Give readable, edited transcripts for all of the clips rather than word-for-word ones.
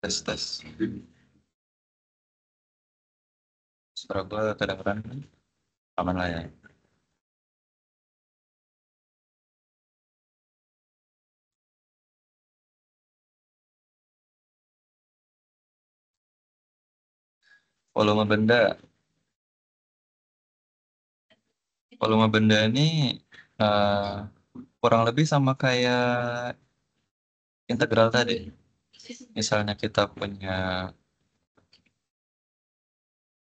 Tes. Suara gue kedengeran aman lah ya. Volume benda, volume benda ini eh, kurang lebih sama kayak integral tadi. Misalnya kita punya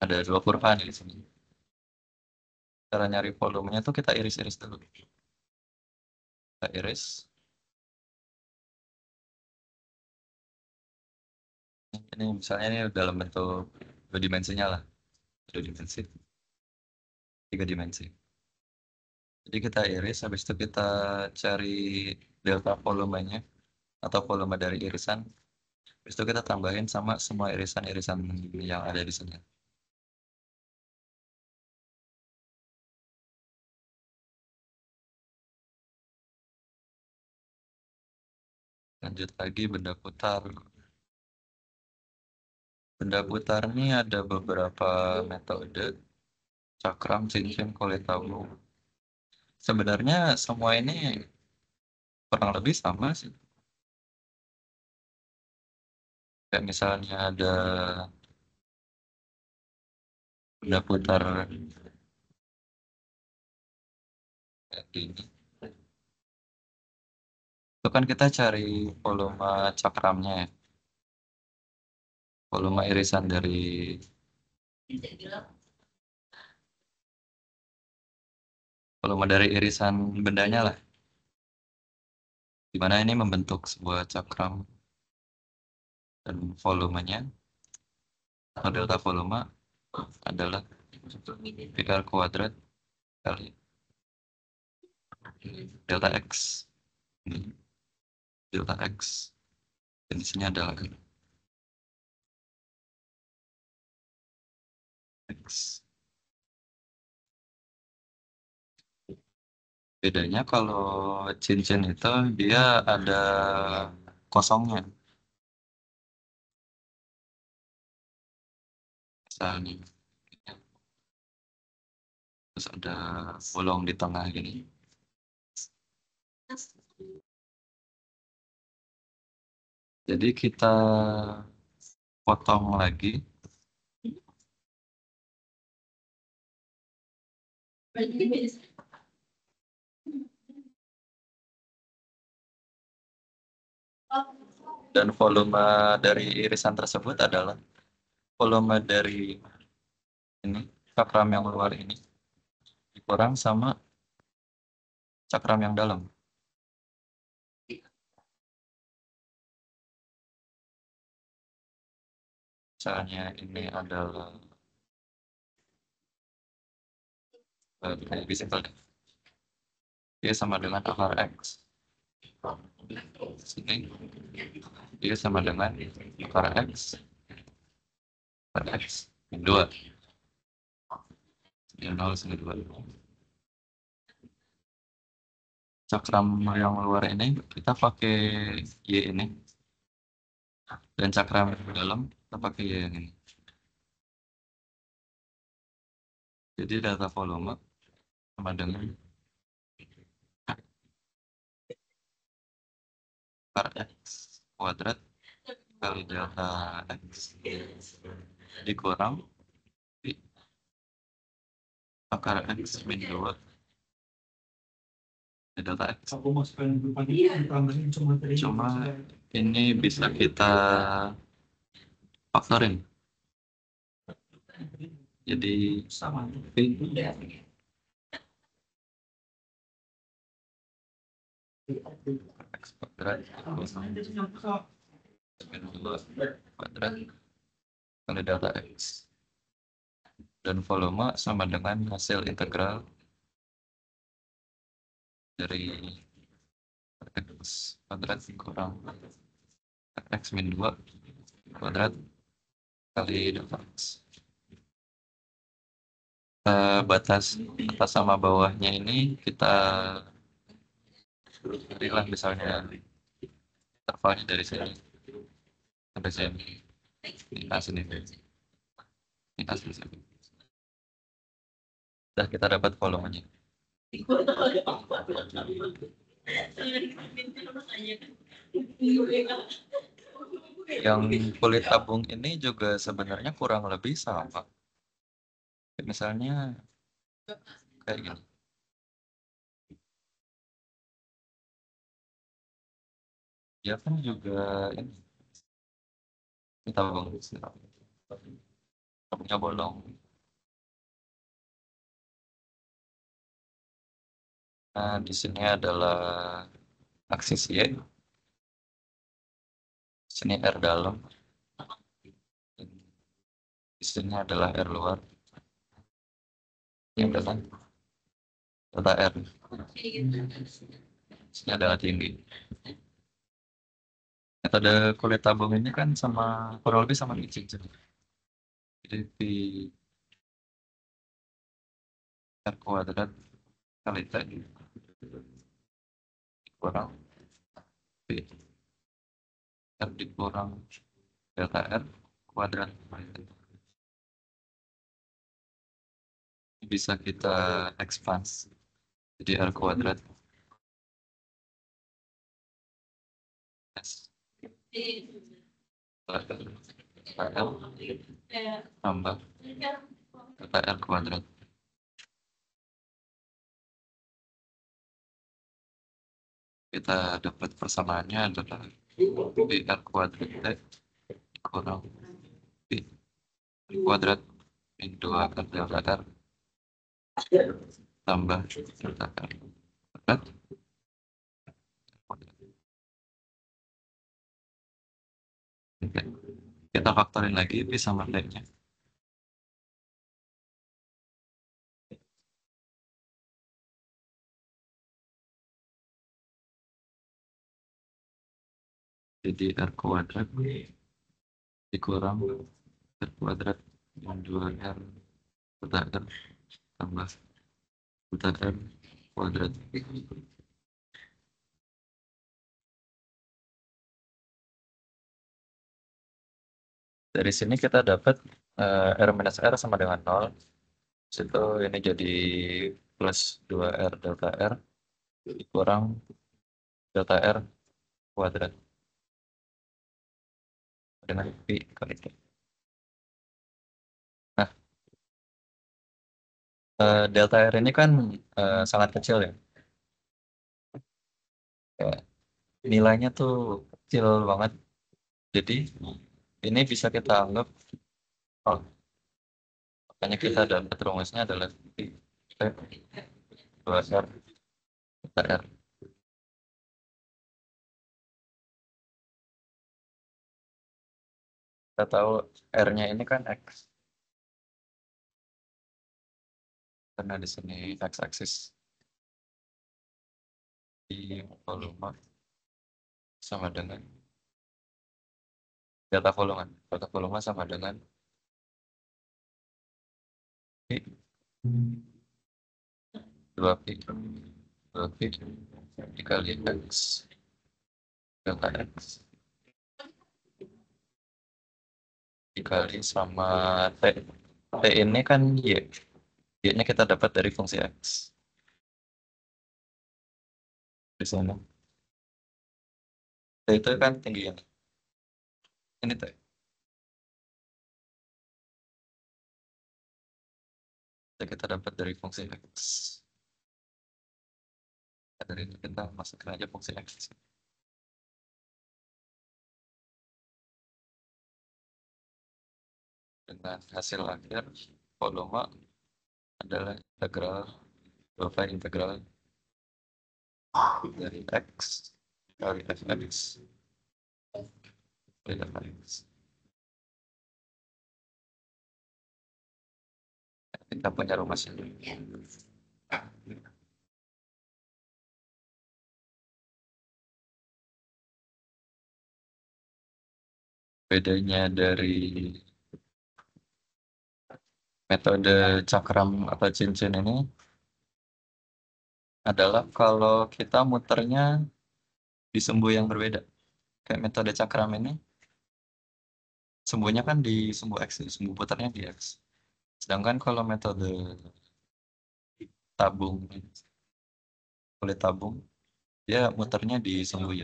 ada dua kurva nih di sini. Cara nyari volumenya tuh kita iris-iris dulu. Kita iris. Ini misalnya ini dalam bentuk dua dimensinya lah, dua dimensi, tiga dimensi. Jadi kita iris, habis itu kita cari delta volumenya atau volume dari irisan. Habis itu kita tambahin sama semua irisan-irisan yang ada di sini. Lanjut lagi benda putar. Benda putar ini ada beberapa metode. Cakram, cincin, kulit tahu. Sebenarnya semua ini kurang lebih sama sih. Kayak misalnya ada benda putar kayak gini. Itu kan kita cari volume cakramnya ya. Volume irisan dari irisan bendanya lah. Di mana ini membentuk sebuah cakram dan volumenya atau delta volume adalah pikar kuadrat kali delta X. Ini delta X. Dan di sini adalah X. Bedanya kalau cincin itu dia ada kosongnya. Misalnya, terus ada bolong di tengah gini. Jadi kita potong lagi. Dan volume dari irisan tersebut adalah volume dari ini, cakram yang luar ini, dikurang sama cakram yang dalam. Misalnya ini adalah lebih simpel deh. Dia sama dengan akar X. Sini dia sama dengan akar X. Akar X. 2. Ya, 0 sini 2. Cakram yang luar ini kita pakai Y ini. Dan cakram yang dalam kita pakai Y yang ini. Jadi data volume sama dengan akar X kuadrat kali delta X dikurang di akar X min 2 delta X. Cuma ini bisa kita faktorin. Jadi sama X kuadrat min 2 kuadrat kali delta X. Dan volume sama dengan hasil integral dari X kuadrat kurang X min 2 kuadrat kali delta X. Batas atas sama bawahnya ini kita berilah misalnya intervalnya dari sini sampai sini. Ini A sini. Ini A sini. Udah kita dapat volumenya. Yang kulit tabung ini juga sebenarnya kurang lebih sama. Misalnya kayak gini. Dia kan juga ini tabung. Tabungnya bolong. Nah, di sini adalah aksis Y. Di sini R dalam. Di sini adalah R luar. Ini adalah delta R. Di sini adalah tinggi. Metode kulit tabung ini kan sama kurang lebih sama cincin. Jadi di R kuadrat kali T kurang B. R dikurang delta R kuadrat. Bisa kita expand jadi R kuadrat S R tambah delta R kuadrat. Kita dapat persamaannya adalah BR kuadrat T kurang B kuadrat min 2 R delta R tambah delta R kuadrat. Oke. Kita faktorin lagi B sama T-nya. Jadi R kuadrat dikurang R kuadrat min 2 R delta R tambah delta R kuadrat. Dari sini kita dapat R minus R sama dengan 0. Situ ini jadi plus 2R delta R dikurang delta R kuadrat dengan P kali T. Nah, delta R ini kan sangat kecil ya. Kayak nilainya tuh kecil banget. Jadi ini bisa kita anggap, oh, makanya kita dapat rumusnya adalah P 2R delta R. Kita tahu R-nya ini kan X. Karena di sini X-aksis di volume sama dengan delta volume sama dengan P 2P dikali X delta X dikali sama T. T ini kan Y. Y-nya kita dapat dari fungsi X. Di sana. T itu kan tingginya. Ini T. Jadi kita dapat dari fungsi X. Dari itu kita masukkan aja fungsi X. Dengan hasil akhir volume adalah integral 2 integral dari X kali Fx dari Fx. Kita punya rumusnya. Bedanya dari metode cakram atau cincin ini adalah kalau kita muternya di sumbu yang berbeda. Kayak metode cakram ini, Sumbunya kan di sumbu X, sumbu putarnya di X. Sedangkan kalau metode tabung, kulit tabung, dia muternya di sumbu Y.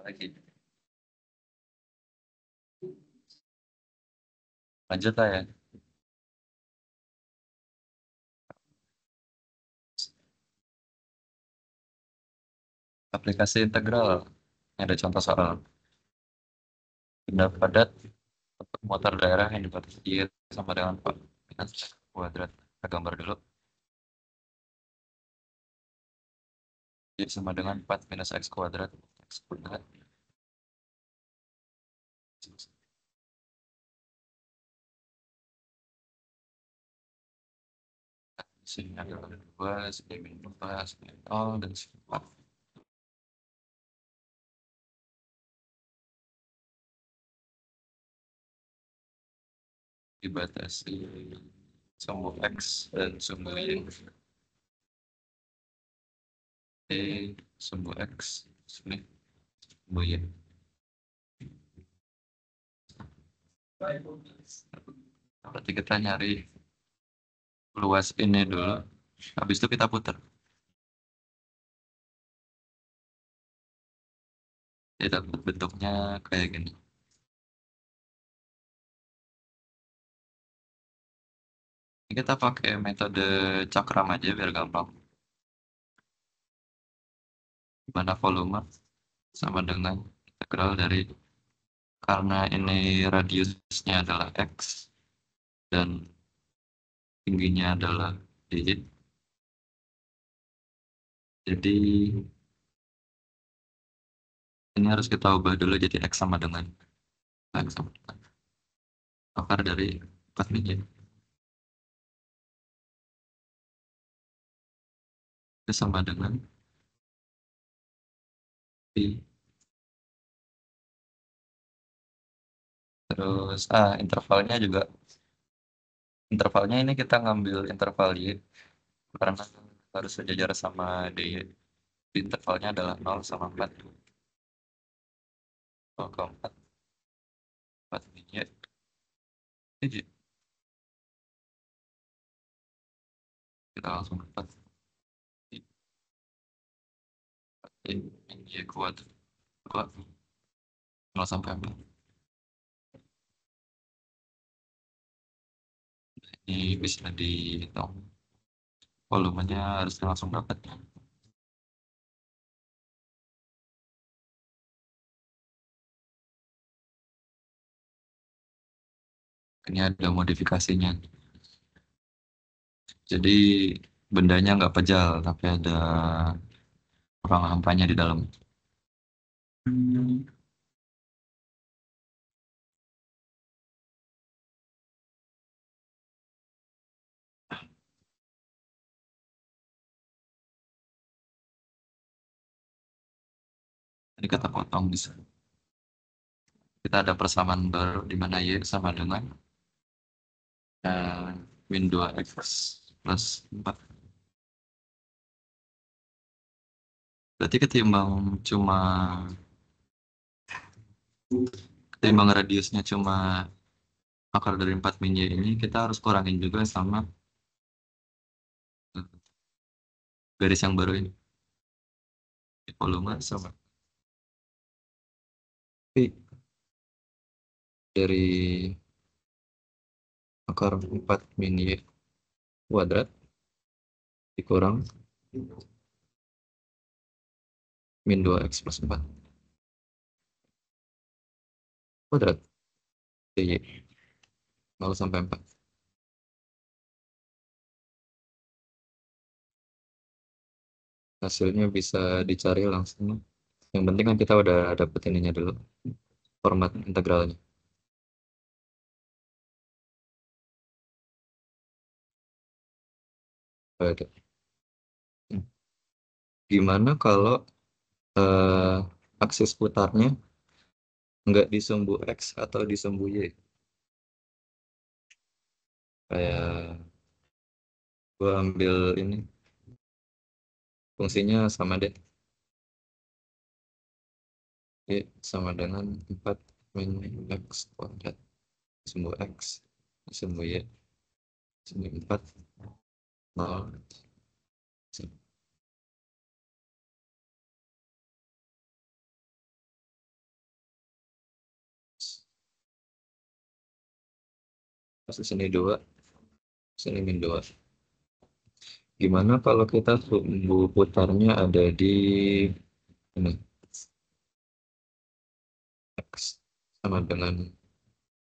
Lagi. Lanjut lah ya. Aplikasi integral. Ini ada contoh soal. Benda padat untuk motor daerah yang dibatasi Y sama dengan 4 minus X kuadrat. Kita gambar dulu. Y sama dengan 4 minus X kuadrat. X kuadrat. Sini ada 2, sini min 2, sini 0, dan sini 4. Dibatasi sumbu X dan sumbu Y. Sumbu X, sini sumbu Y. Berarti kita nyari luas ini dulu, habis itu kita putar. Jadi dapat bentuknya kayak gini. Ini kita pakai metode cakram aja biar gampang. Mana volume sama dengan integral dari, karena ini radiusnya adalah X dan tingginya adalah D. Jadi ini harus kita ubah dulu jadi X sama dengan X sama dengan akar dari 4 mili. Itu sama dengan I. Terus intervalnya ini kita ngambil interval Y karena harus sejajar sama D. Intervalnya adalah 0 sama 4. 0 ke 4. 4 mili. Ini kita langsung dapat Y kuadrat 2, 0 sampai 4. Ini bisa dihitung. Volumenya harus langsung dapat. Ini ada modifikasinya. Jadi bendanya nggak pejal, tapi ada ruang hampanya di dalam. Jadi kita potong di sini. Kita ada persamaan baru di mana Y sama dengan min 2X plus 4. Berarti ketimbang radiusnya cuma akar dari 4 min Y ini, kita harus kurangin juga sama garis yang baru ini. Volume sama I dari akar 4 min Y kuadrat dikurang min 2X plus 4 kuadrat dy 0 sampai 4. Hasilnya bisa dicari langsung. Yang penting kan kita udah dapet ininya dulu, format integralnya. Ada. Gimana kalau eh, aksis putarnya nggak di sumbu X atau di sumbu Y? Kayak gua ambil ini, fungsinya sama deh. Y sama dengan 4 min X kuadrat. Sumbu X, sumbu Y, sumbu 4, 0. Terus di sini 2, sini min 2. Gimana kalau kita sumbu putarnya ada di ini, X sama dengan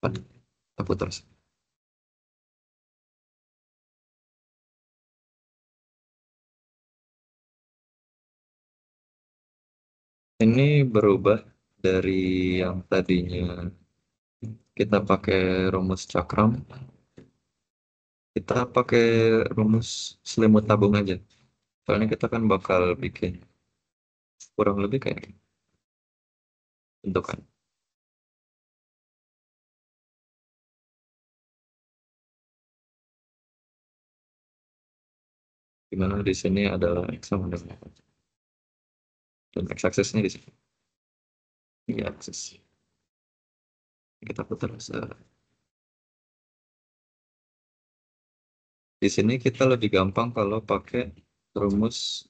4. Kita putar. Ini berubah dari yang tadinya kita pakai rumus cakram, kita pakai rumus selimut tabung aja. Soalnya kita kan bakal bikin kurang lebih kayak gini bentukan. Dimana di sini adalah X sama dengan dan X aksesnya di sini. Ini akses. Kita putar di sini kita lebih gampang kalau pakai rumus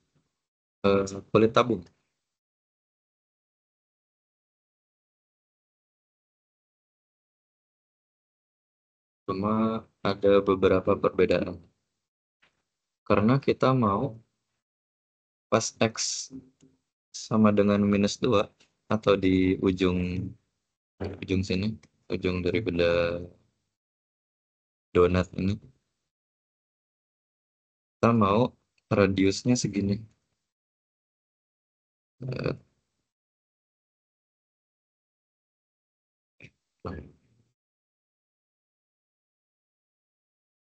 kulit tabung. Cuma ada beberapa perbedaan. Karena kita mau pas X sama dengan minus 2 atau di ujung ujung sini, ujung daripada donat ini, kita mau radiusnya segini. Eh,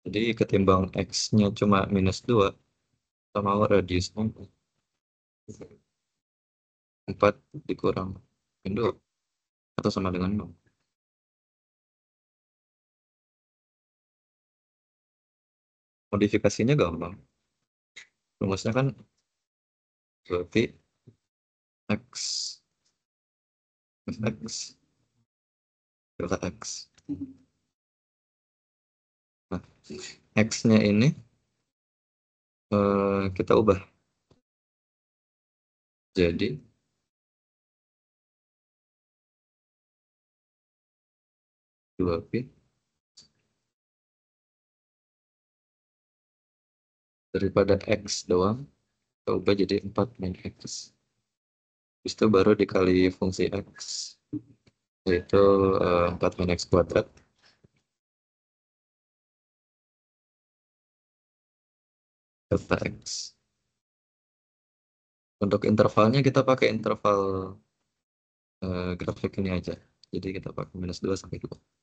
Jadi ketimbang X-nya cuma minus 2, kita mau radiusnya 4 dikurang min 2 atau sama dengan 0. Modifikasinya gampang. Rumusnya kan berarti X X delta X. Nah, X-nya ini kita ubah jadi 2P daripada X doang, kita ubah jadi 4 min X. Habis itu baru dikali fungsi X, yaitu 4 min X kuadrat delta X. Untuk intervalnya kita pakai interval grafik ini aja. Jadi kita pakai minus 2 sampai 2.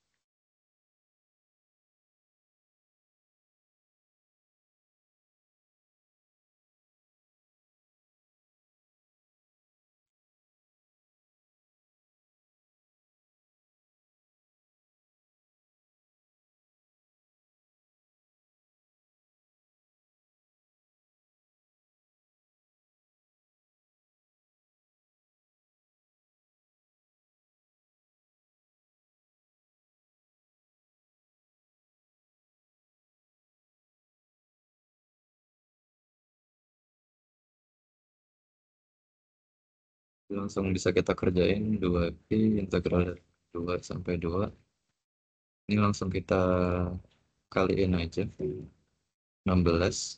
Langsung bisa kita kerjain 2Pi integral dari 2 sampai 2. Ini langsung kita kaliin aja. 16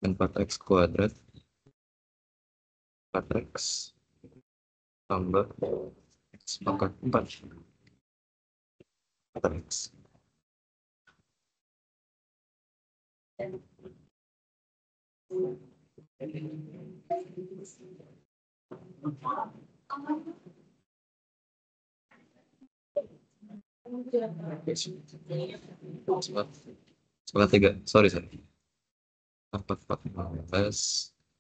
4x kuadrat 4x tambah x pangkat 4 4x. Sebelah 3, sorry, 4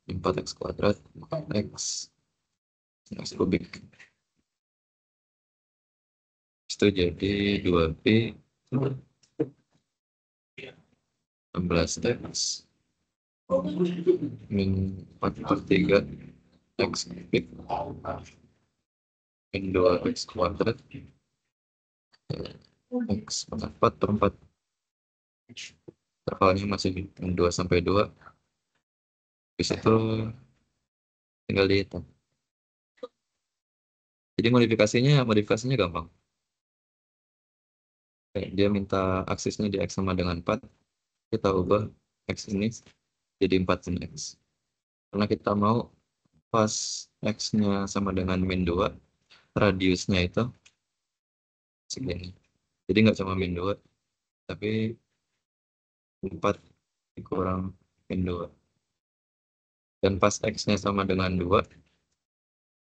4 x kuadrat x kubik. Itu jadi 2p 16x min 4/3 x kubik min 2x kuadrat x 4/4. Intervalnya masih min 2 sampai 2. Habis itu tinggal dihitung. Jadi modifikasinya gampang. Dia minta aksisnya di x sama dengan 4. Kita ubah x ini jadi 4 sin x. Karena kita mau pas x-nya sama dengan min 2, radiusnya itu segini. Jadi nggak cuma min 2, tapi 4 dikurang min 2. Dan pas x-nya sama dengan 2,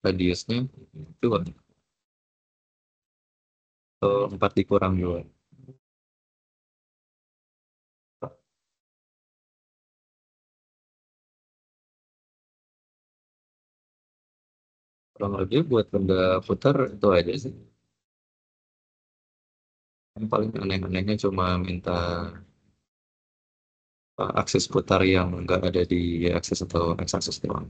radiusnya 2. Atau 4 dikurang 2. Kurang lebih buat benda putar itu aja sih. Yang paling aneh-anehnya cuma minta aksis putar yang nggak ada di y-aksis atau x-aksis doang.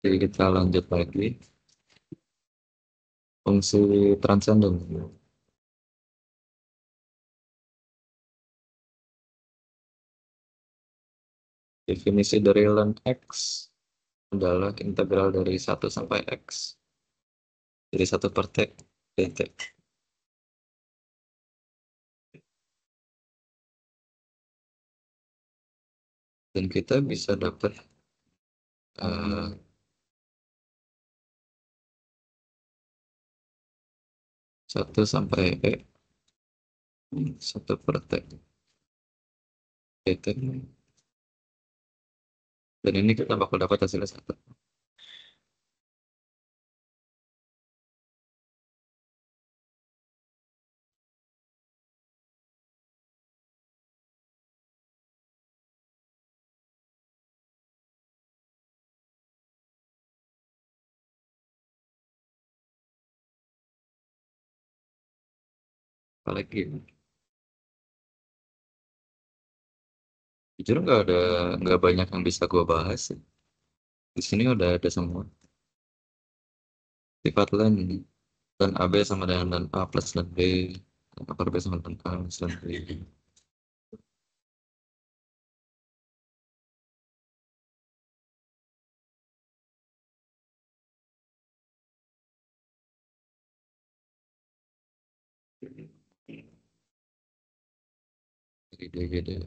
Jadi kita lanjut lagi. Fungsi transenden. Definisi dari ln x adalah integral dari 1 sampai x. Jadi 1 per t dt. Dan kita bisa dapat 1 sampai 1 per t dt. Dan ini kita bakal dapat hasilnya 1. Apalagi jujur nggak banyak yang bisa gue bahas sih. Di sini udah ada semua. Sifat len dan AB sama dengan dan A plus dan B. Dan A per B sama dengan A plus dan B. Jadi gede.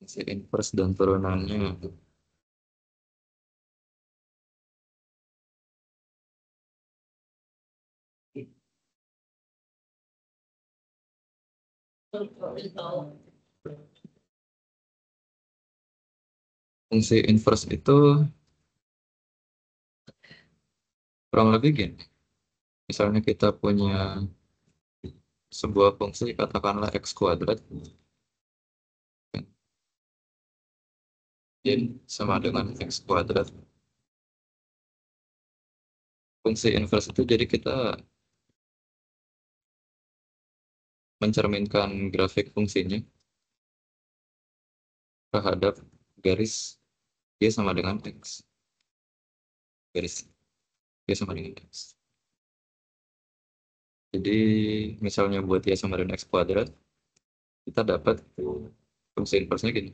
Si inverse dan turunannya. Fungsi inverse itu kurang lebih gini. Misalnya kita punya sebuah fungsi, katakanlah x kuadrat. Jadi sama dengan x kuadrat. Fungsi inverse itu jadi kita mencerminkan grafik fungsinya terhadap garis y sama dengan x. Garis y sama dengan x. Jadi misalnya buat y sama dengan x kuadrat, kita dapat fungsi inverse-nya gini.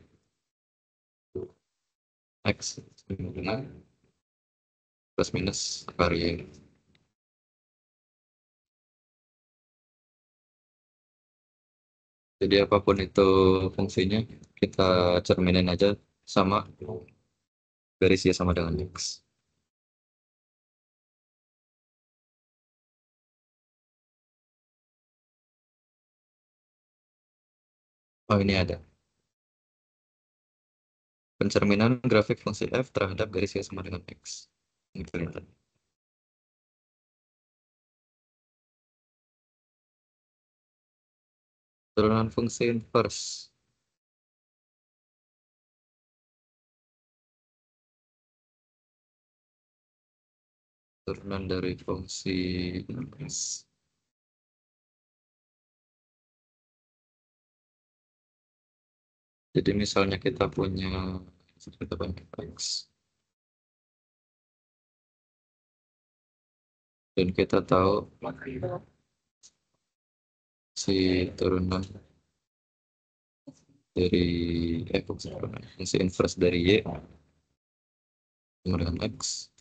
X sama dengan plus minus akar y. Jadi apapun itu fungsinya, kita cerminin aja sama garis Y sama dengan X. Oh, ini ada. Pencerminan grafik fungsi f terhadap garis Y sama dengan X. Ini kelihatan. Turunan fungsi inverse. Turunan dari fungsi inverse. Jadi misalnya kita punya X. Dan kita tahu si turunan dari fungsi turunan fungsi inverse dari Y sama dengan X.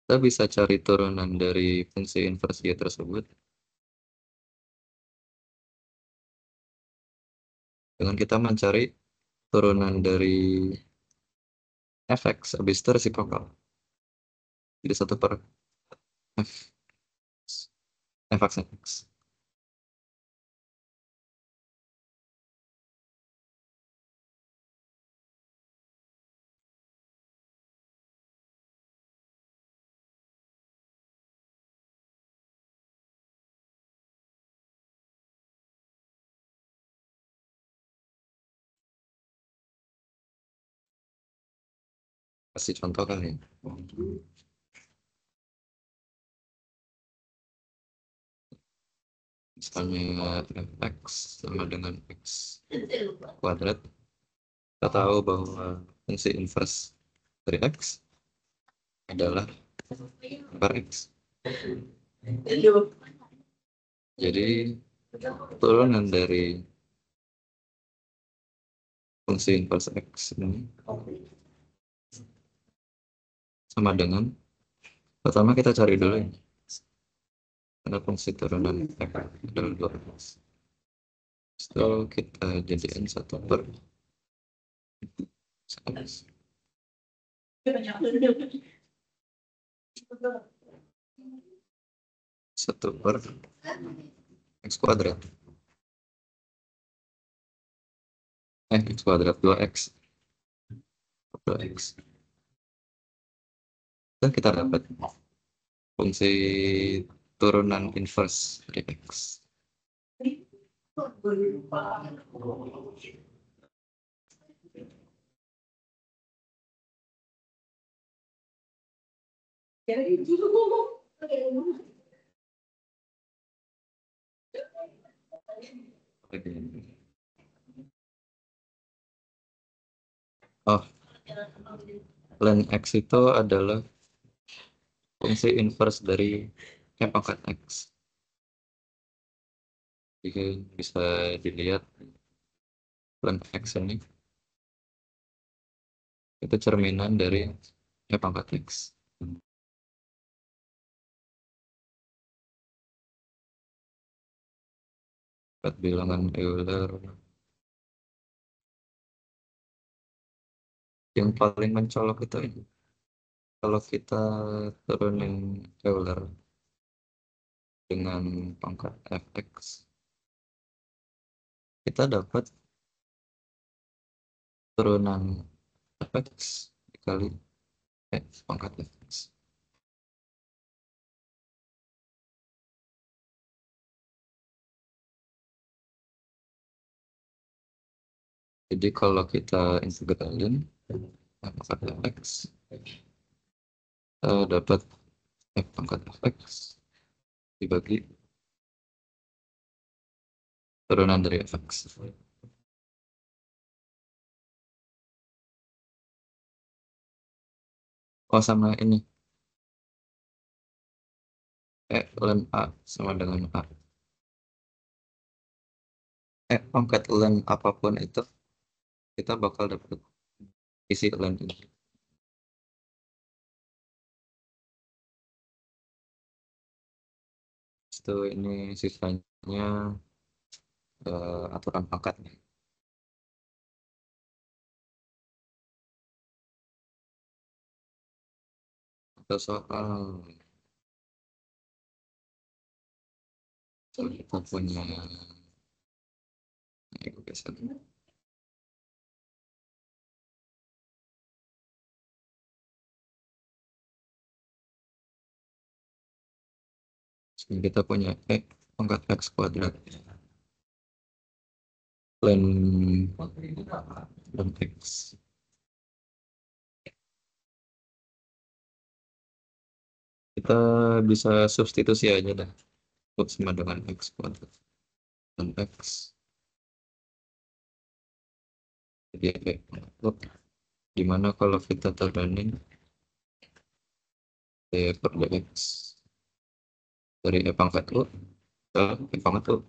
Kita bisa cari turunan dari fungsi inverse Y tersebut dengan kita mencari turunan dari fx, habis itu resiprokal. Jadi 1 per f, fx x. Kasih contoh kali. Misalnya fx sama dengan x kuadrat. Kita tahu bahwa fungsi inverse dari x adalah per x. Jadi turunan dari fungsi inverse x ini sama dengan, pertama kita cari dulu ini. Ada fungsi turunan f adalah 2x. Setelah kita jadikan 1 per x. 1 per x kuadrat. X kuadrat 2x. 2x. Dan kita dapat fungsi turunan inverse dari x. Oh, ln x itu adalah fungsi inverse dari f pangkat x. Jadi bisa dilihat ln x ini itu cerminan dari f pangkat x. Bilangan Euler yang paling mencolok itu ini. Kalau kita turunin Euler dengan pangkat fx, kita dapat turunan fx dikali x pangkat fx. Jadi kalau kita integralin pangkat fx, kita dapat f pangkat fx dibagi turunan dari fx. Oh, sama ini. Ln a sama dengan a. Pangkat ln apapun itu, kita bakal dapat isi ln ini. itu ini sisanya aturan pangkat nih. Atau soal kita punya biasa. Kita punya pangkat x kuadrat ln x. Kita bisa substitusi aja dah. Untuk sama dengan x kuadrat dan x. Jadi gimana kalau kita terbanding per dx dari pangkat u ke pangkat u.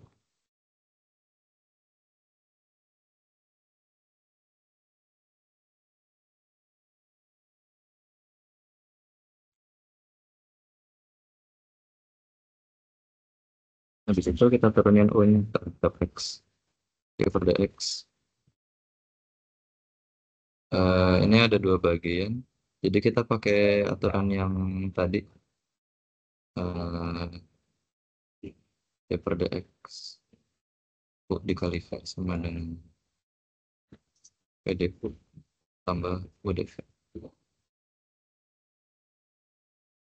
Habis itu kita turunin u nya terhadap x per dx. Ini ada dua bagian. Jadi kita pakai aturan yang tadi per dx dikali v sama dengan pd tambah udv.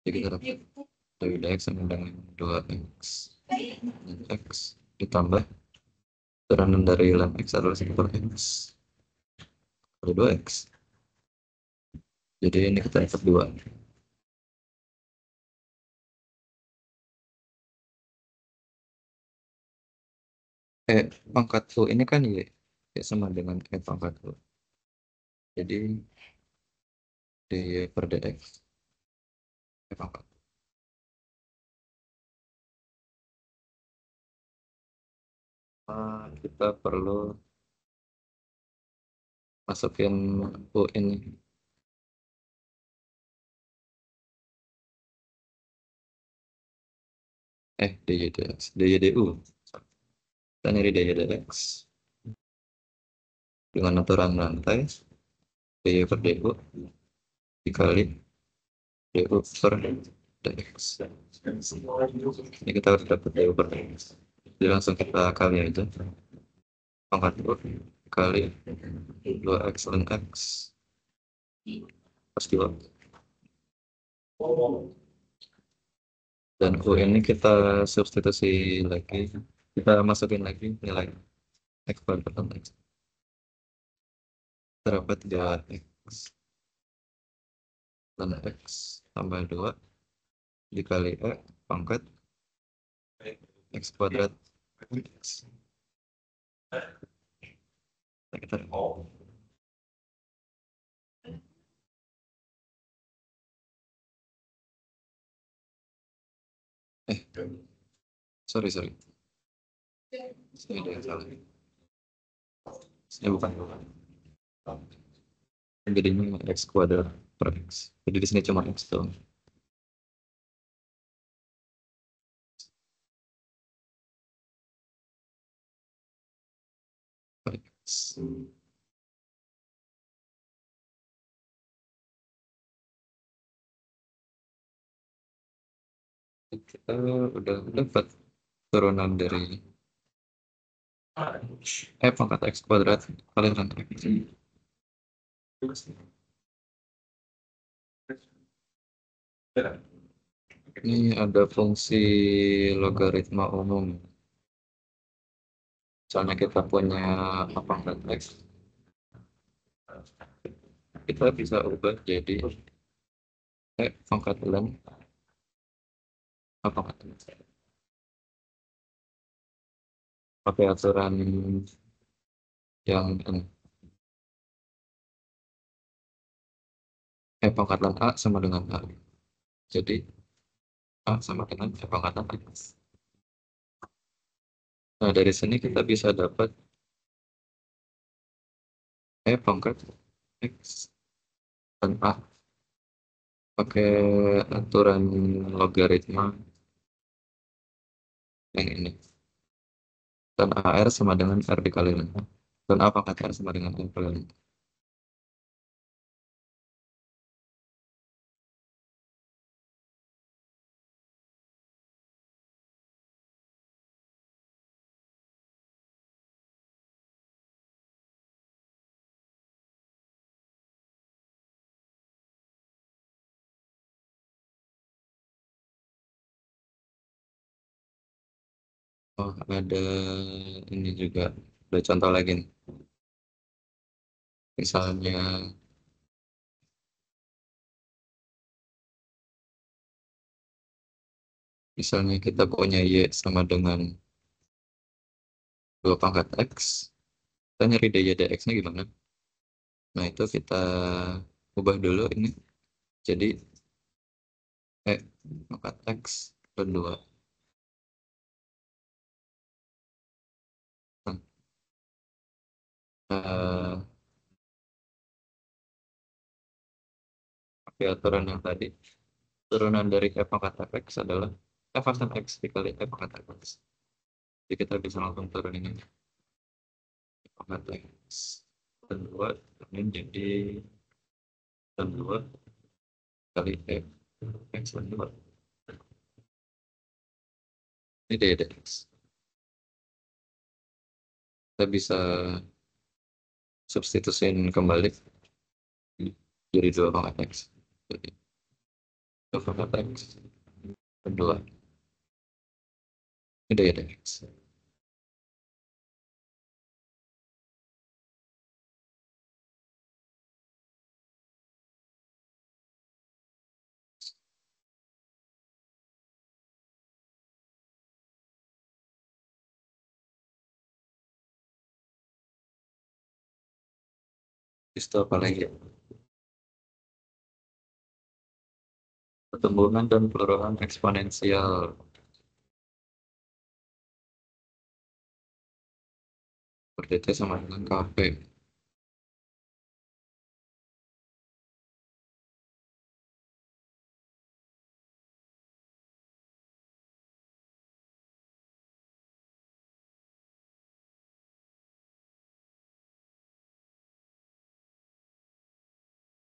Jadi kita dapat dari dx sama dengan 2x dan x ditambah turanan dari ln x adalah 1 per x kali 2x. Jadi ini kita dapat 2. Pangkat u ini kan ya sama dengan pangkat u. Jadi d per dx pangkat. Kita perlu masukin u ini. dy dx, dy du. Kita nyari dy dx dengan aturan rantai dy per du dikali du per dx. Ini kita harus dapat du per dx. Jadi langsung kita kali aja. Pangkat u kali 2x ln x plus 2. Dan u ini kita substitusi lagi. Kita masukin lagi nilai x kuadrat dan x. Terdapat 3x dan x tambah 2 dikali pangkat x kuadrat x. Kita sorry ini ada yang salah. Ini bukan jadinya x kuadrat per x. Jadi di sini cuma x doang. X. Kita udah dapat turunan dari pangkat x kuadrat kali rantai x. Ini ada fungsi logaritma umum. Misalnya kita punya pangkat x, kita bisa ubah jadi pangkat ln pangkat x. Pakai aturan yang pangkat ln a sama dengan a. Jadi a sama dengan pangkat ln x. Nah, dari sini kita bisa dapat pangkat x dan a pakai aturan logaritma yang ini. Dan AR sama dengan R dikali 5. Dan A pangkat R sama dengan R kali 5. Oh, ada ini juga. Ada contoh lagi nih. Misalnya, misalnya kita punya Y sama dengan 2 pangkat X. Kita nyari dy dx-nya gimana? Nah, itu kita ubah dulu ini. Jadi, pangkat X per 2. Nah, pakai aturan yang tadi. Turunan dari F pangkat X adalah F pangkat X dikali F pangkat X. Jadi kita bisa langsung turun ini. F pangkat X dan 2 ini jadi dan 2 kali F X dan 2. Ini dy dx. Kita bisa substitusiin kembali jadi 2 pangkat X. Jadi 2 pangkat X dan 2. Ini dy dx. Itu apa lagi? Pertumbuhan dan penurunan eksponensial. Berarti sama dengan KP.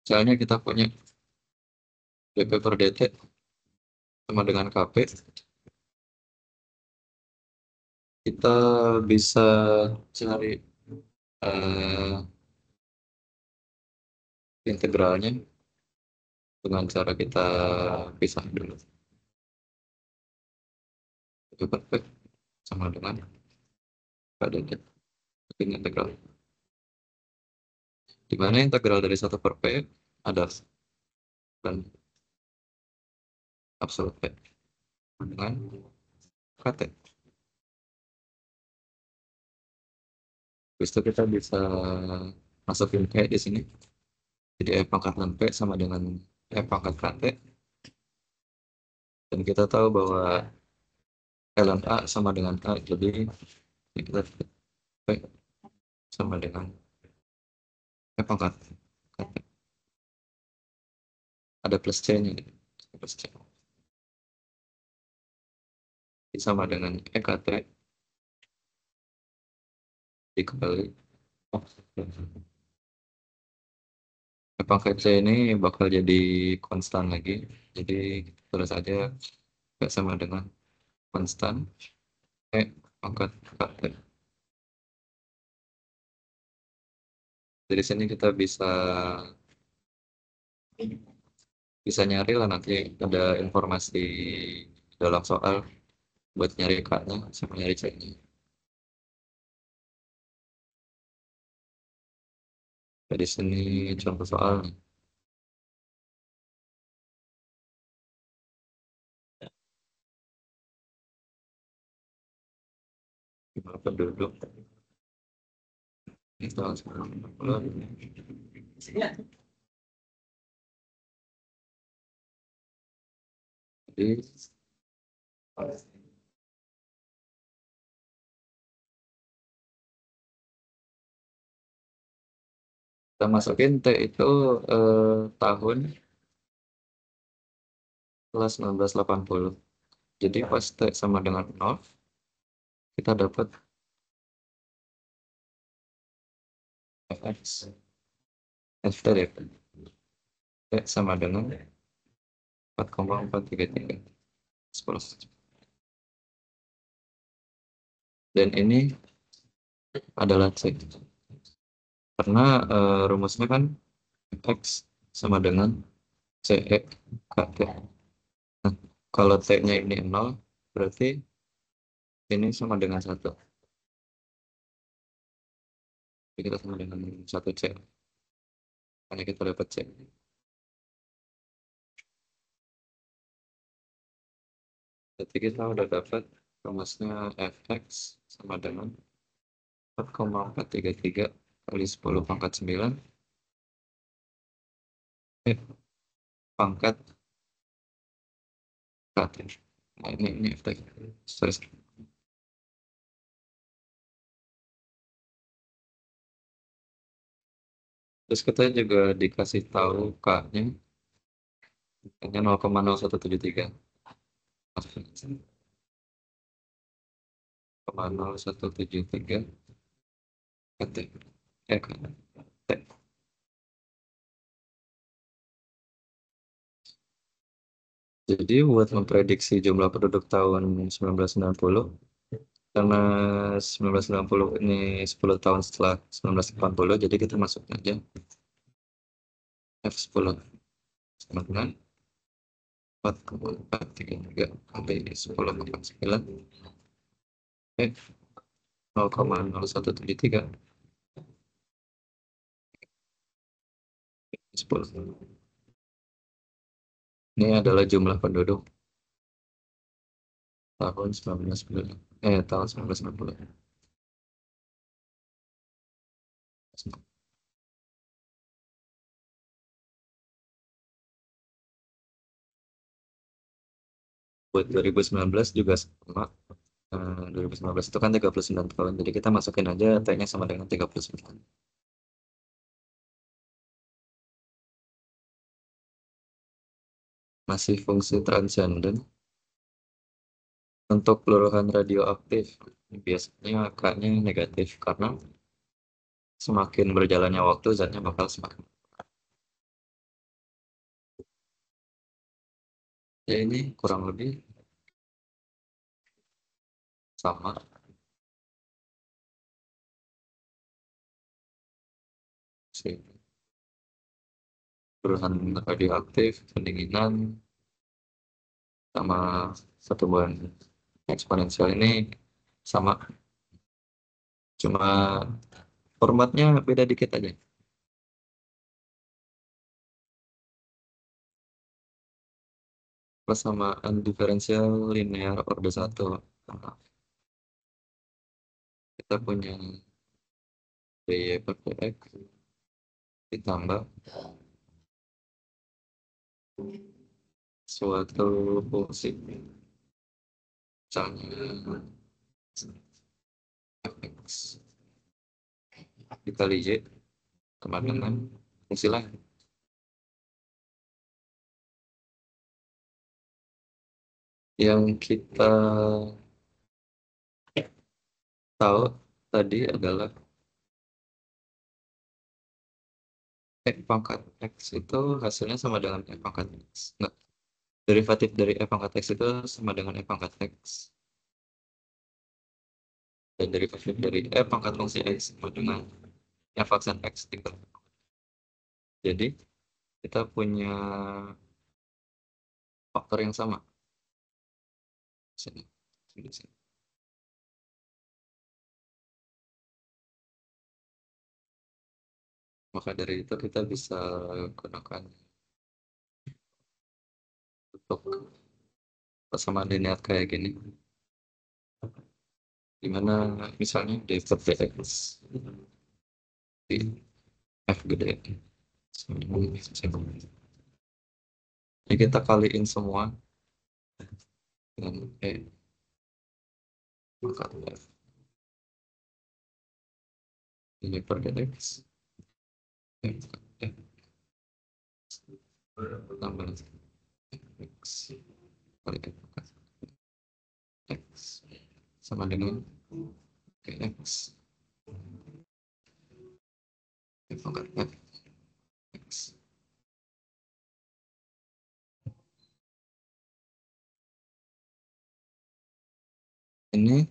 Misalnya kita punya dp per dt sama dengan KP. Kita bisa cari eh, integralnya dengan cara kita pisah dulu. Dp per P sama dengan K dt. Ini integral. Di mana integral dari 1 per P ada dan absolut P dengan KT. Habis itu kita bisa masukin P di sini. Jadi F pangkat P sama dengan F pangkat KT. Dan kita tahu bahwa ln A sama dengan A. Jadi kita P sama dengan F pangkat KT. Ada plus C-nya. Plus C. Sama dengan EKT dikali pangkat C ini bakal jadi konstan lagi. Jadi terus aja nggak sama dengan konstan pangkat KT. Dari sini kita bisa nyari lah nanti ada informasi dalam soal buat nyari K-nya sama nyari C-nya. Dari sini contoh soal nih. Gimana penduduk ini tahun 1960. Jadi kita masukin T itu tahun 1980. Jadi pas T sama dengan 0, kita dapat fx f dari f sama dengan 4,433 10. Dan ini adalah C. Karena rumusnya kan x sama dengan CE KT. Nah, kalau T-nya ini 0, berarti ini sama dengan 1. Jadi kita sama dengan 1 C. Hanya kita dapat C. Jadi kita udah dapat rumusnya fx sama dengan 4,433 kali 10 pangkat 9 pangkat KT. Nah, ini FT. Sorry. Terus kita juga dikasih tahu K-nya hanya 0,0173. 0,0173 KT. KT. Jadi buat memprediksi jumlah penduduk tahun 1990, karena 1990 ini 10 tahun setelah 1980, jadi kita masuk aja F10 sama dengan 4,433 kali 10,9 F 0,0173 10. Ini adalah jumlah penduduk tahun 1990. Tahun 1990. Buat 2019 juga sama. 2019 itu kan 39 tahun, jadi kita masukin aja T-nya sama dengan 39. Masih fungsi transenden. Untuk peluru radioaktif, biasanya angkanya negatif karena semakin berjalannya waktu, zatnya bakal semakin. Ya ini kurang lebih sama. Si peluru radioaktif, pendinginan, sama pertumbuhan eksponensial ini sama. Cuma formatnya beda dikit aja. Persamaan diferensial linear order 1. Nah, kita punya dy per dx ditambah suatu fungsi. Misalnya fx dikali y sama dengan fungsi lain. Yang kita tahu tadi adalah e pangkat x itu hasilnya sama dengan e pangkat x. Enggak, derivatif dari e pangkat x itu sama dengan e pangkat x. Dan derivatif dari e pangkat fungsi x sama dengan f aksen x tinggal. Jadi kita punya faktor yang sama. Sini. Sini. Maka dari itu kita bisa gunakan untuk persamaan linear kayak gini. Dimana misalnya d per dx di f gede. Jadi kita kaliin semua dengan e maka f ini per dx f tambah x kali f x sama dengan Oke, X. F pangkat F, X. Ini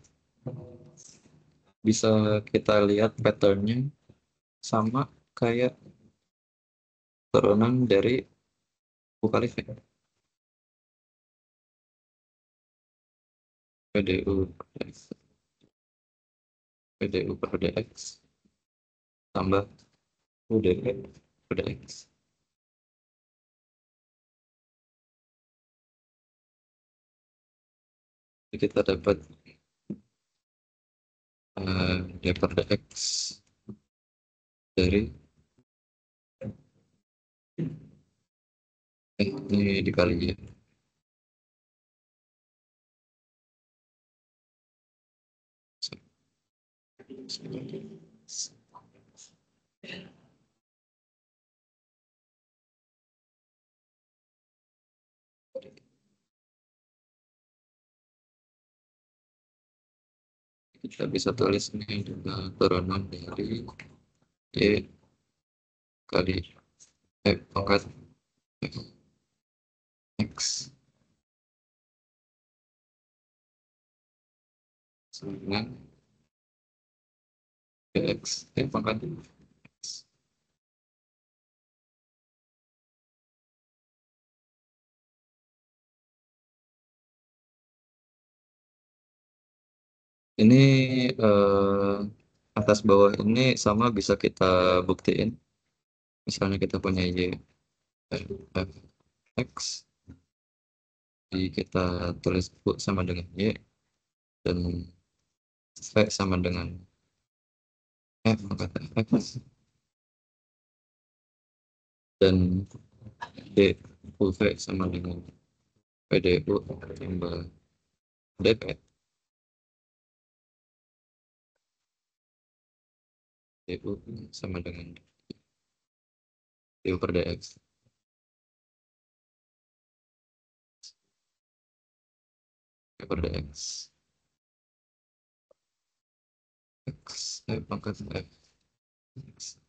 bisa kita lihat patternnya sama kayak turunan dari vokalis ya. PDU per X, PDU per DX tambah UDP per DX. Jadi kita dapat D per DX dari ini dikali ya. Kita bisa tulis ini juga turunan dari Y kali pangkat X dengan DX pangkat X. Ini atas bawah ini sama bisa kita buktiin. Misalnya kita punya Y F X, jadi kita tulis Bu sama dengan Y, dan V sama dengan F pangkat F, dan D UV sama dengan PDU tambah DP. DU sama dengan DU per DX. D per DX. X, pangkat F. X.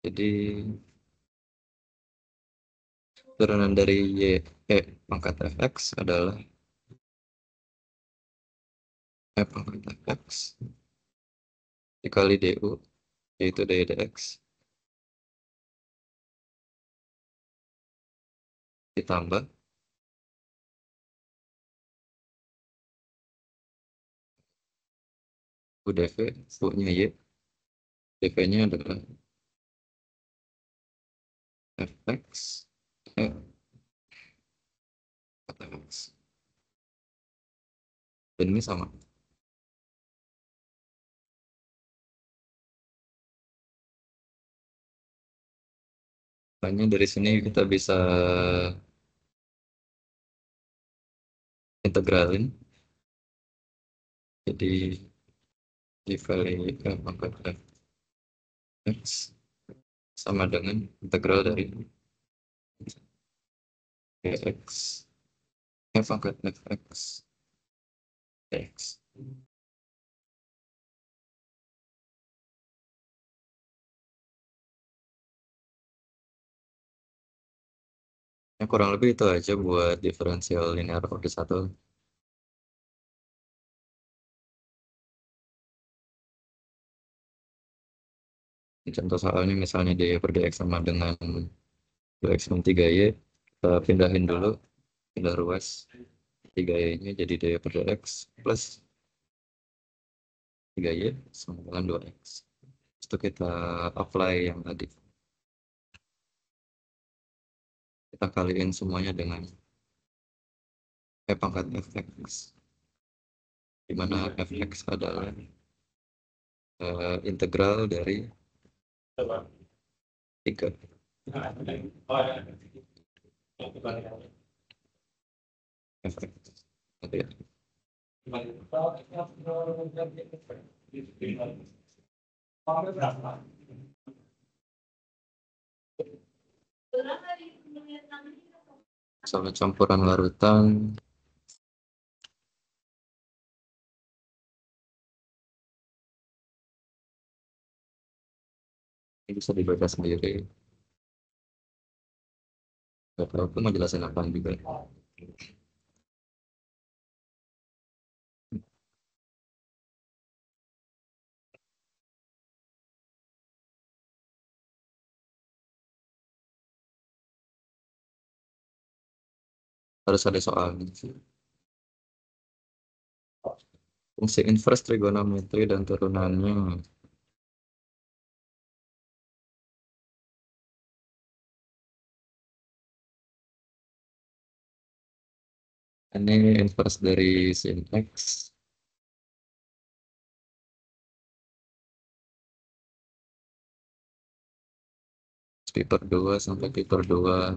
Jadi turunan dari Y pangkat Fx adalah F pangkat Fx dikali DU, yaitu daya dx, ditambah UDV, U-nya Y, dv-nya adalah Fx, Fx. Dan ini sama. Makanya dari sini kita bisa integralin. Jadi dikali F pangkat Fx sama dengan integral dari Fx F pangkat Fx X. Ya, kurang lebih itu aja buat diferensial linear order 1. Contoh soalnya misalnya D per dx sama dengan 2x min 3y, kita pindahin dulu, pindah ruas 3y-nya jadi D per dx plus 3y sama dengan 2x. Itu kita apply yang tadi. Kita kaliin semuanya dengan F pangkat fx, di mana fx adalah integral dari 3. Fx. Nanti ya. Sama campuran larutan Ini bisa dibaca sendiri. Gak tahu aku mau jelasin apa juga. Harus ada soalnya sih. Fungsi inverse trigonometri dan turunannya. Ini inverse dari sin X. Pi per 2 sampai pi per 2.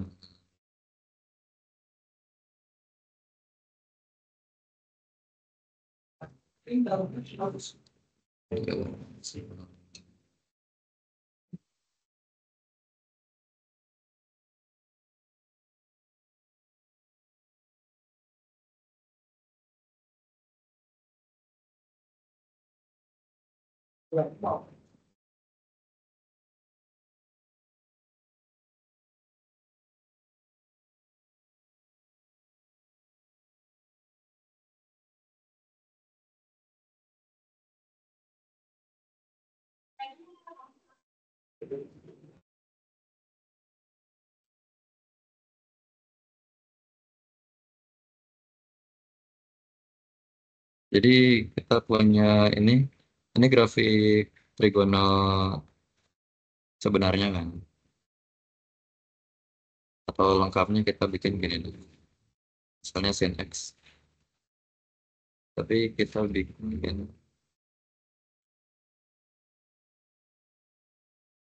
Jadi kita punya ini, ini grafik trigono sebenarnya kan. Atau lengkapnya kita bikin gini dulu. Misalnya sin X. Tapi kita bikin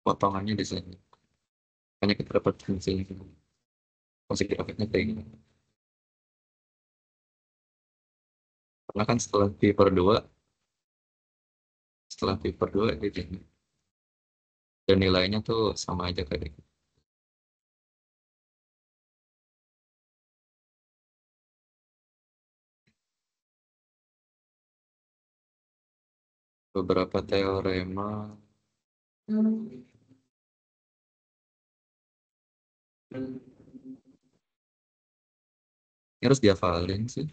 potongannya di sini. Hanya kita dapat fungsi ini. Fungsi grafiknya kayak gini. Karena kan setelah pi per 2 gitu. Dan nilainya tuh sama aja kayak gitu. Beberapa teorema. Ini harus dihafalin sih.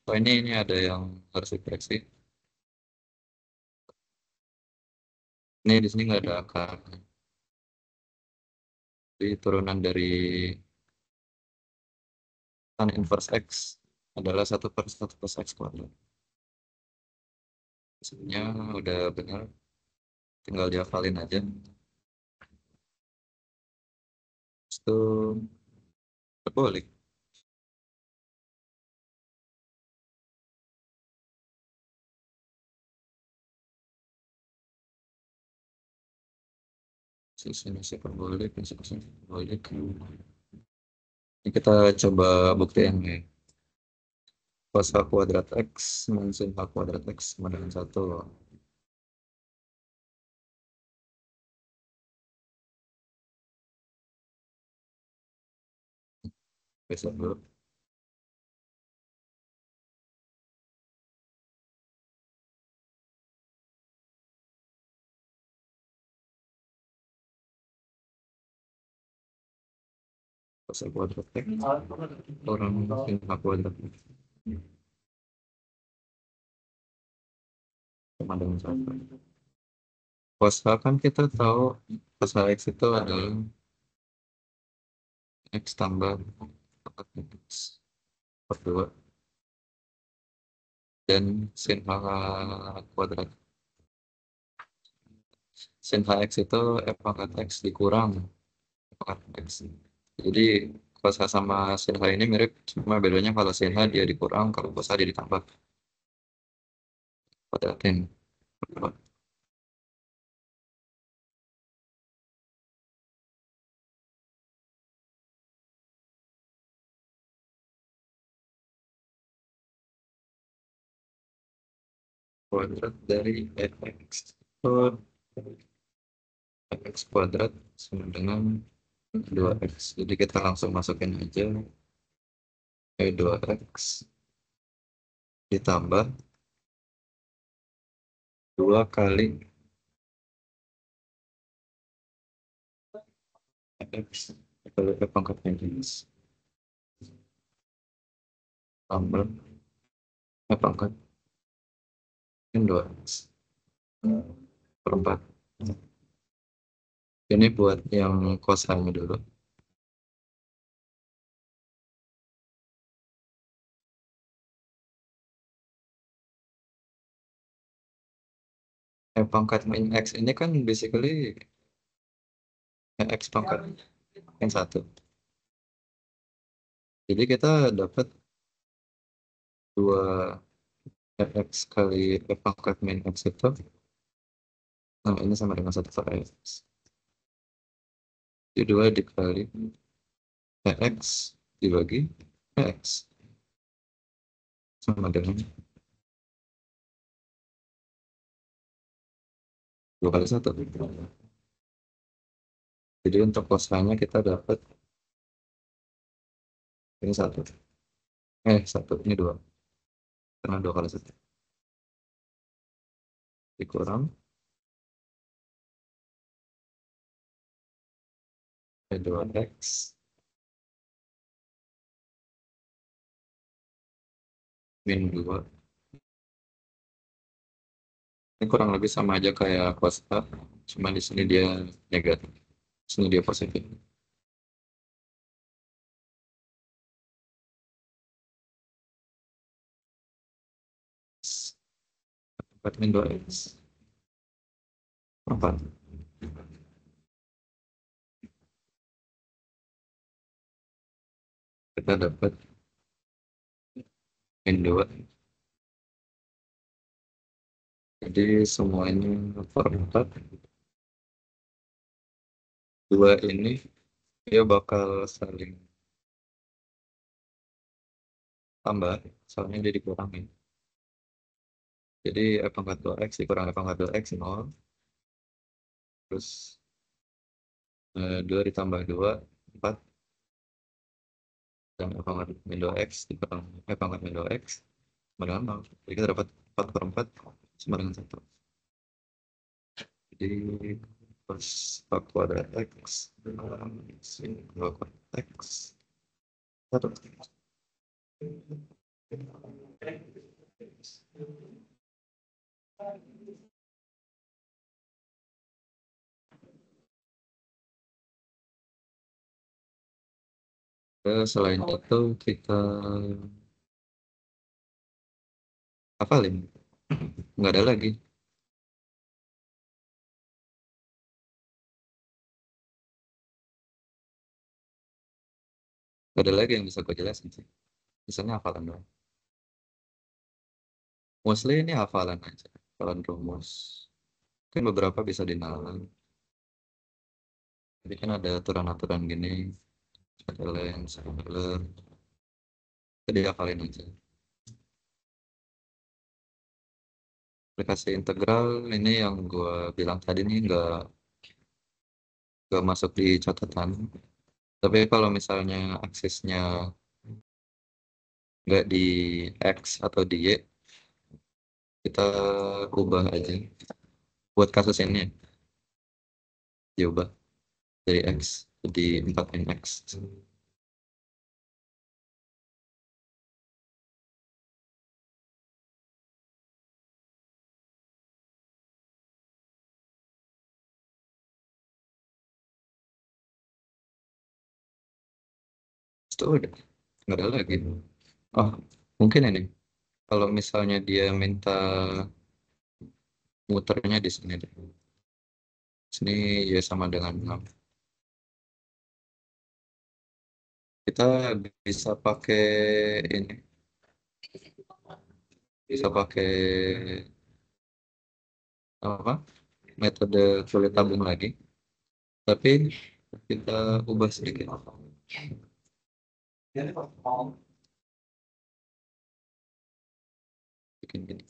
Oh ini ada yang harus dikoreksi. Ini di sini nggak ada akar. Jadi turunan dari tan inverse X adalah 1/1 plus X kuadrat. Sebenarnya udah benar, tinggal dihafalin aja. Itu terbalik. Sini hiperbolik, sini hiperbolik. Ini kita coba buktiin ya. Cos H kuadrat X min sin H kuadrat X sama dengan 1. Bisa dulu. Cos H kuadrat X orang sin H kuadrat X sama dengan 1. Cos H kan kita tahu cos H X itu adalah X tambah X per 2 dan sin H kuadrat. Sin Hx itu F pangkat X dikurang F pangkat X. Jadi cos H sama sin H ini mirip, cuma bedanya kalau sin H dia dikurang, kalau cos H dia ditambah. Kuadratin. Kuadrat dari Fx. Oh, Fx kuadrat sama dengan 2x. Jadi kita langsung masukin aja 2x ditambah 2 kali X kali F pangkat minus tambah F pangkat min 2X per 4. Ini buat yang kosannya dulu. F pangkat min X ini kan basically X pangkat min 1. Jadi kita dapat 2 X kali F pangkat min X itu. Nah, ini sama dengan 1 per X. Jadi 2 dikali X dibagi X. Sama dengan 2 kali 1. Jadi untuk kosannya kita dapat ini 1. 1, ini 2. Karena 2 kali 1. Dikurang 2X min 2. Ini kurang lebih sama aja kayak cos A, cuma di sini dia negatif, di sini dia positif. Empat min 2X 4. Kita dapat min 2. Jadi semuanya per 4. 2 ini dia bakal saling tambah, soalnya dia dikurangin. Jadi F pangkat 2X dikurang F pangkat 2X 0. Terus 2 ditambah 2, 4. Dan F pangkat min 2X dikurang F pangkat min 2X sama dengan 0. Jadi kita dapat 4 per 4 sama dengan 1. Jadi plus 4 kuadrat X sin 2 kuadrat X 1. Selain itu kita hafalin, nggak ada lagi. Nggak ada lagi yang bisa gue jelasin sih. Misalnya hafalan doang. Mostly ini hafalan aja, hafalan rumus. Kan beberapa bisa dinalar. Jadi kan ada aturan-aturan gini, scalar, scalar. Jadi hafalin aja. Aplikasi integral ini yang gue bilang tadi nih nggak masuk di catatan. Tapi kalau misalnya aksesnya nggak di X atau di Y, kita ubah aja. Buat kasus ini, diubah dari X jadi 4 min X. Itu udah, nggak ada lagi. Oh, mungkin ini. Kalau misalnya dia minta muternya di sini deh. Sini ya sama dengan 6. Kita bisa pakai ini. Bisa pakai apa? Metode kulit tabung lagi. Tapi kita ubah sedikit. Bikin gini.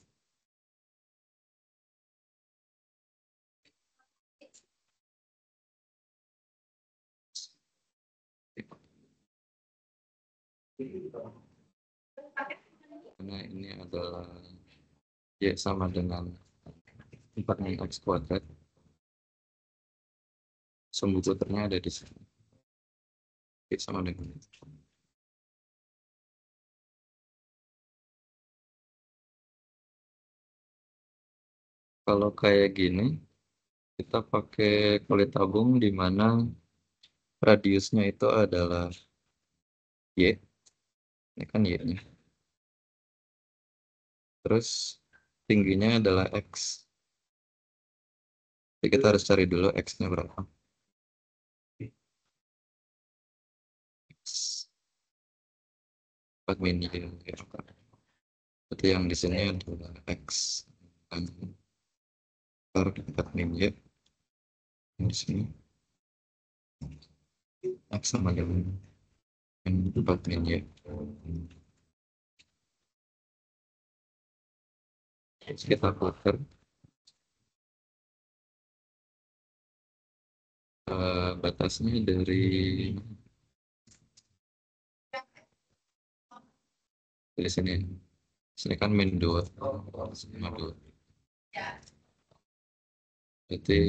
Karena ini adalah ya sama dengan 4 min X kuadrat. Sumbu puternya ada di sini. Y sama dengan. Kalau kayak gini, kita pakai kuli tabung di mana radiusnya itu adalah Y. Ini kan Y-nya. Terus tingginya adalah X. Jadi kita harus cari dulu X-nya berapa. X 4 mini ya. Berarti yang di sini adalah X. Dan 4 mini ya. Yang di sini X sama dengan 4 mini ya. Terus kita putar batasnya dari sini. Sini kan min 2 sama 2. Berarti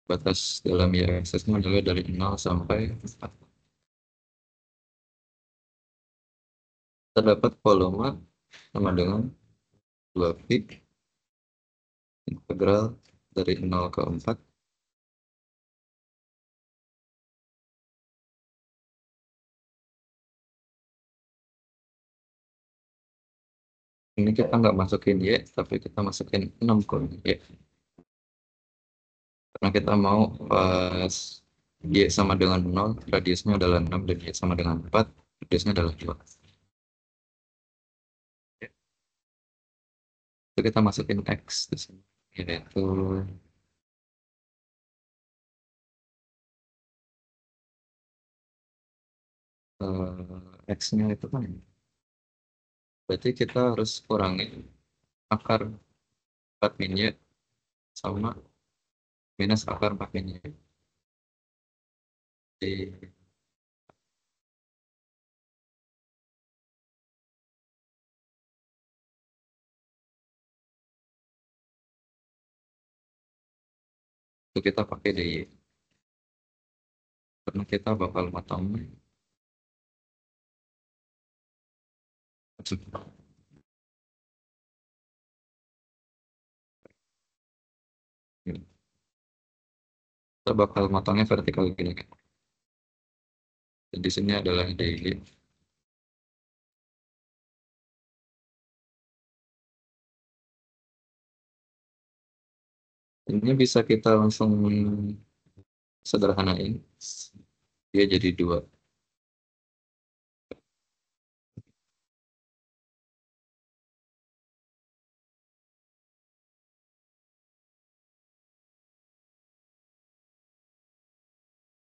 batas dalam y aksesnya adalah dari 0 sampai 4. Kita dapat volume sama dengan 2 pi integral dari 0 ke 4. Ini kita nggak masukin y, tapi kita masukin 6 ke y. Karena kita mau pas y sama dengan 0, radiusnya adalah 6, dan y sama dengan 4, radiusnya adalah 2. Itu kita masukin x di sini, yaitu x-nya itu kan. Berarti kita harus kurangi akar 4 min y sama minus akar 4 min y. Jadi itu kita pakai dy. Karena kita bakal motong. Kita bakal motongnya vertikal gini kan. Dan di sini adalah dy. Ini bisa kita langsung sederhanain. Dia jadi 2.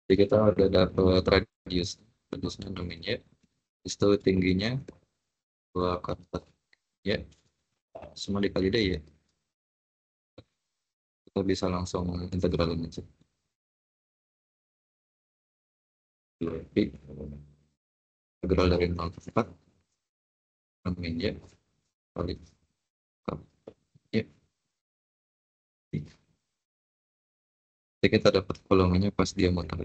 Jadi kita udah dapat radius. Radiusnya 6 min y. Itu tingginya 2 akar 4 y. Semua dikali dy. Kita bisa langsung integralin aja. 2 pi integral dari 0 ke 4. 6 min y kali y. Jadi kita dapat volumenya pas dia muter.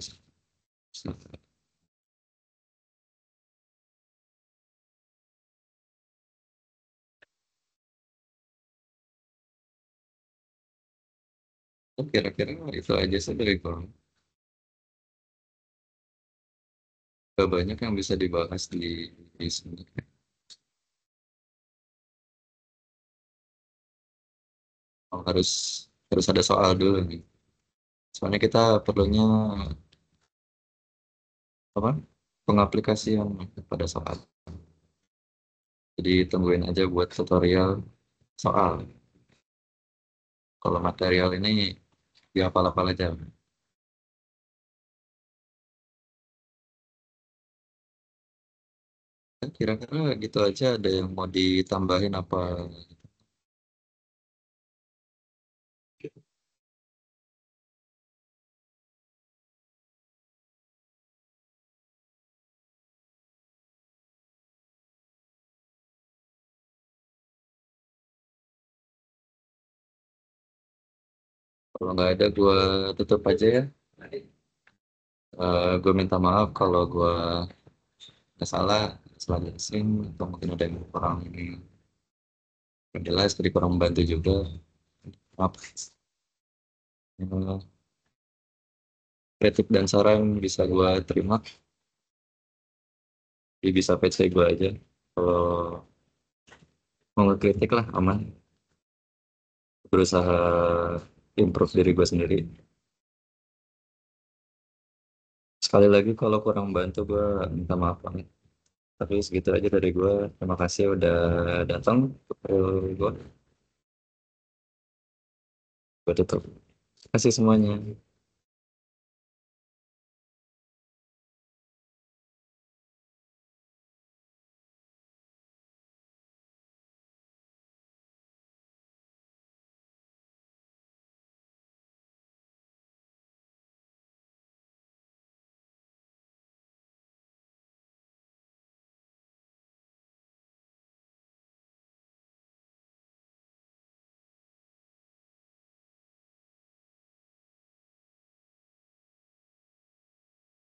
Kira-kira itu aja sih dari volume. Gak banyak yang bisa dibahas di sini. Oh, harus ada soal dulu nih. Soalnya kita perlunya apa? Pengaplikasian pada soal. Jadi tungguin aja buat tutorial soal. Kalau material ini dihafal-hafal aja. Kira-kira gitu aja, ada yang mau ditambahin apa? Kalau nggak ada, gua tutup aja ya. Gue minta maaf kalau gue nggak salah salah jelasin atau mungkin ada yang kurang jelas, tadi kurang membantu juga. Maaf. Eh, Kritik dan saran bisa gue terima, jadi bisa PC gue aja. Kalau mau ngekritik lah aman, berusaha improve diri gue sendiri. Sekali lagi kalau kurang bantu gue minta maaf banget. Tapi segitu aja dari gue. Terima kasih udah datang ke gue. Gue tutup. Terima kasih semuanya.